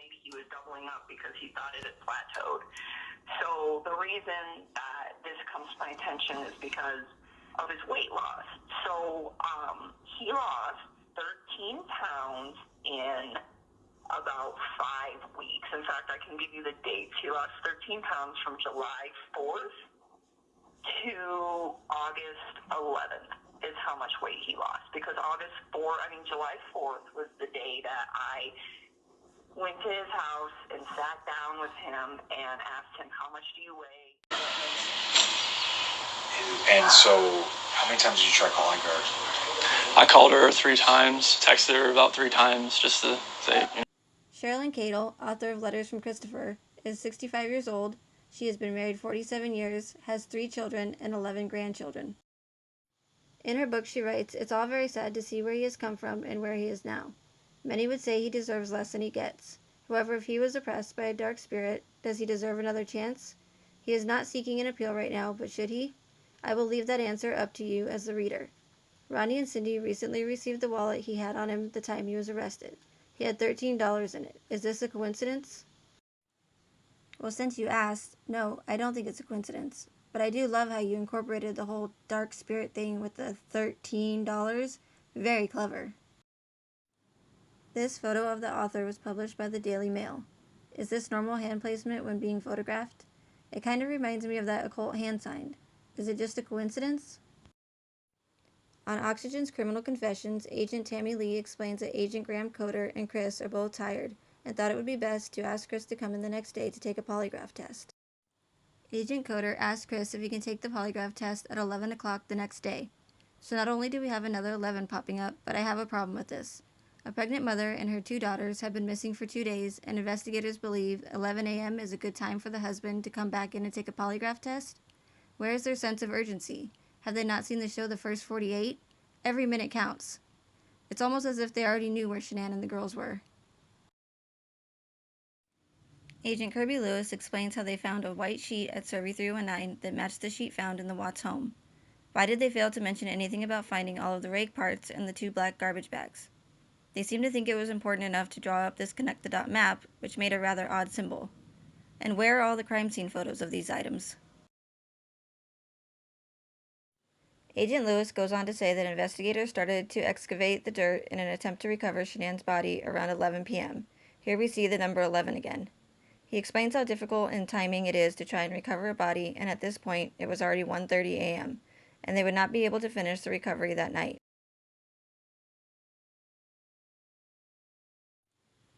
maybe he was doubling up because he thought it had plateaued. So the reason that this comes to my attention is because of his weight loss. So he lost 13 pounds in about 5 weeks. In fact, I can give you the dates. He lost 13 pounds from July 4th to August 11th is how much weight he lost. Because July 4th was the day that I went to his house and sat down with him and asked him, how much do you weigh? And so, how many times did you try calling her? I called her 3 times, texted her about 3 times just to say, Sherilyn Cadle, author of Letters from Christopher, is 65 years old. She has been married 47 years, has 3 children, and 11 grandchildren. In her book, she writes, "It's all very sad to see where he has come from and where he is now. Many would say he deserves less than he gets. However, if he was oppressed by a dark spirit, does he deserve another chance? He is not seeking an appeal right now, but should he? I will leave that answer up to you as the reader. Ronnie and Cindy recently received the wallet he had on him the time he was arrested. He had $13 in it. Is this a coincidence?" Well, since you asked, no, I don't think it's a coincidence. But I do love how you incorporated the whole dark spirit thing with the $13. Very clever. This photo of the author was published by the Daily Mail. Is this normal hand placement when being photographed? It kind of reminds me of that occult hand sign. Is it just a coincidence? On Oxygen's Criminal Confessions, Agent Tammy Lee explains that Agent Graham Coder and Chris are both tired and thought it would be best to ask Chris to come in the next day to take a polygraph test. Agent Coder asked Chris if he can take the polygraph test at 11 o'clock the next day. So not only do we have another 11 popping up, but I have a problem with this. A pregnant mother and her 2 daughters have been missing for 2 days, and investigators believe 11 a.m. is a good time for the husband to come back in and take a polygraph test? Where is their sense of urgency? Have they not seen the show The First 48? Every minute counts. It's almost as if they already knew where Shanann and the girls were. Agent Kirby Lewis explains how they found a white sheet at Survey 319 that matched the sheet found in the Watts home. Why did they fail to mention anything about finding all of the rake parts and the 2 black garbage bags? They seemed to think it was important enough to draw up this connect the dot map, which made a rather odd symbol. And where are all the crime scene photos of these items? Agent Lewis goes on to say that investigators started to excavate the dirt in an attempt to recover Shanann's body around 11 p.m. Here we see the number 11 again. He explains how difficult in timing it is to try and recover a body, and at this point, it was already 1:30 a.m., and they would not be able to finish the recovery that night.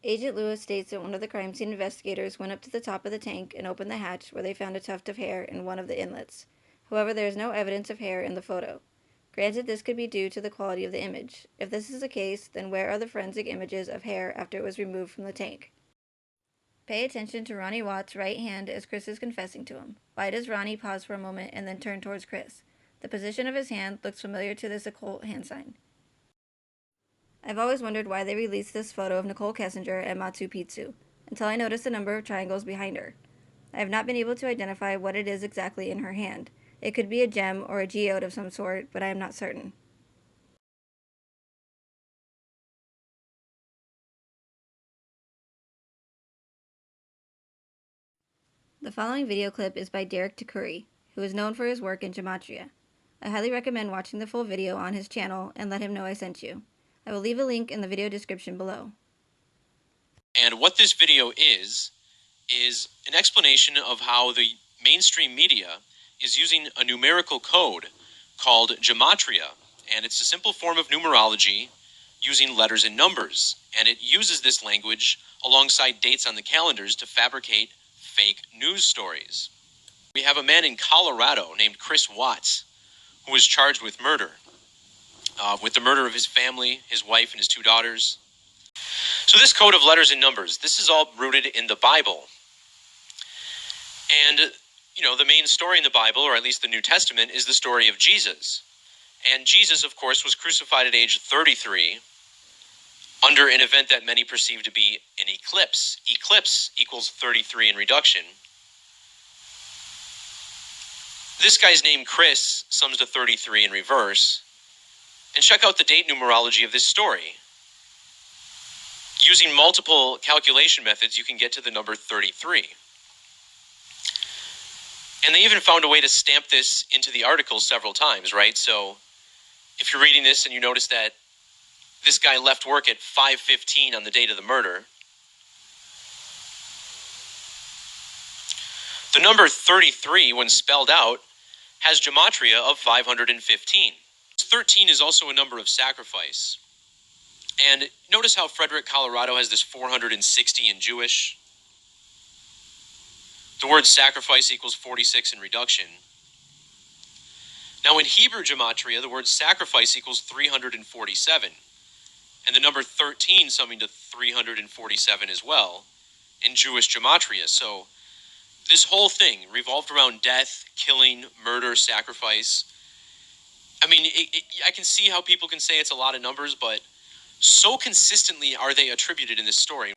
Agent Lewis states that one of the crime scene investigators went up to the top of the tank and opened the hatch where they found a tuft of hair in one of the inlets. However, there is no evidence of hair in the photo. Granted, this could be due to the quality of the image. If this is the case, then where are the forensic images of hair after it was removed from the tank? Pay attention to Ronnie Watts' right hand as Chris is confessing to him. Why does Ronnie pause for a moment and then turn towards Chris? The position of his hand looks familiar to this occult hand sign. I've always wondered why they released this photo of Nicole Kessinger at Machu Picchu, until I noticed the number of triangles behind her. I have not been able to identify what it is exactly in her hand. It could be a gem or a geode of some sort, but I am not certain. The following video clip is by Derek Takuri, who is known for his work in Gematria. I highly recommend watching the full video on his channel and let him know I sent you. I will leave a link in the video description below. And what this video is an explanation of how the mainstream media is using a numerical code called Gematria, and it's a simple form of numerology using letters and numbers, and it uses this language alongside dates on the calendars to fabricate fake news stories. We have a man in Colorado named Chris Watts who was charged with murder, with the murder of his family, his wife, and his 2 daughters. So this code of letters and numbers, this is all rooted in the Bible. And, the main story in the Bible, or at least the New Testament, is the story of Jesus. And Jesus, of course, was crucified at age 33 under an event that many perceive to be an eclipse. Eclipse equals 33 in reduction. This guy's name, Chris, sums to 33 in reverse. And check out the date numerology of this story. using multiple calculation methods, you can get to the number 33. And they even found a way to stamp this into the article several times, right? So if you're reading this and you notice that this guy left work at 5:15 on the date of the murder, the number 33, when spelled out, has gematria of 515. 13 is also a number of sacrifice. And notice how Frederick, Colorado has this 460 in Jewish. The word sacrifice equals 46 in reduction. Now in Hebrew gematria, the word sacrifice equals 347. And the number 13 summing to 347 as well in Jewish gematria. So this whole thing revolved around death, killing, murder, sacrifice. I mean, I can see how people can say it's a lot of numbers, but so consistently are they attributed in this story.